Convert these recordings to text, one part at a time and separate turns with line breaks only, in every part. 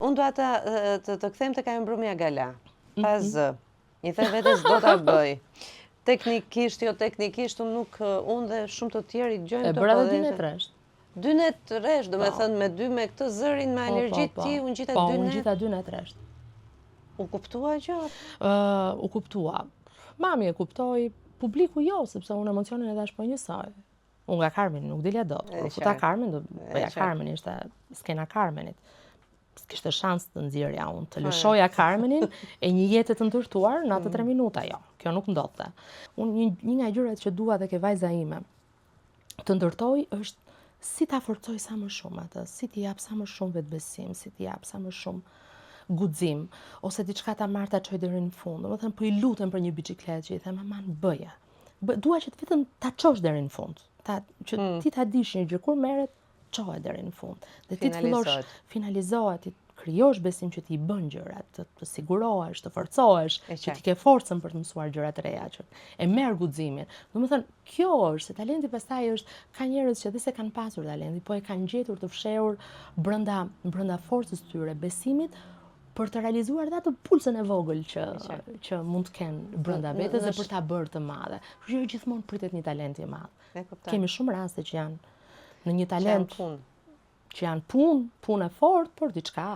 Unë dua të kthejmë tek ajo mbrëmja gala. Pa zë. I the vetes do ta bëj. Teknikisht, jo teknikisht, unë dhe shumë të tjerë i gjojmë
të bëra dhe dy net rresht.
2 net rresht, do me thënë me 2 me këtë zërin, me alergjit ti, unë gjitha 2 net.
Po, unë gjitha 2 net rresht.
U kuptua gjë?
U kuptua. Mami e kuptoi, publiku jo, sepse unë emocionin e dash po njësoj. Unë nga Carmen nuk dilja dot. Kur futa Carmen, do bëja Carmen, ishte skena Carmenit. Kishte shans të nxjerrja unë, të lëshoja Carmenin e një jetë të ndërtuar në atë 3 minuta, jo. Kjo nuk ndodhte. Unë një nga gjërat që dua tek vajza ime të ndërtoj është si ta forcoj sa më shumë atë, si t'i jap sa më shumë vetbesim, si t'i jap sa më shumë guxim, ose diçka ta marr ta çoj deri në fund. Domethënë po i lutem për një biçikletë që i them maman bëje. Dua që vetëm ta çosh deri në fund. Që ti ta dish një gjë kur merret, çohet deri në fund. Dhe ti të fillosh finalizohet, ti krijosh besim që ti i bën gjërat, të sigurohesh, të forcohesh, që ti ke forcën për të mësuar gjëra të reja, që e merr guximin. Domethënë, kjo është se talenti pastaj është ka njerëz që dhe se kanë pasur talenti, po e kanë gjetur të fshehur brenda forcës tyre, besimit, për të realizuar dhe atë pulsën e vogël që mund të kenë brenda vetes dhe për ta bërë të madhe. Kështu që gjithmonë pritet një talent i madh. Kemi shumë raste që janë në një talent që janë punë e fortë, por diçka,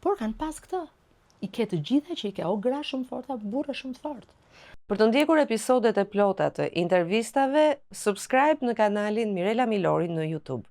por kanë pas këtë. I ke të gjitha që i ke o gra shumë forta, burra shumë të fortë.
Për të ndjekur episodet e plota të intervistave, subscribe në kanalin Mirela Milori në YouTube.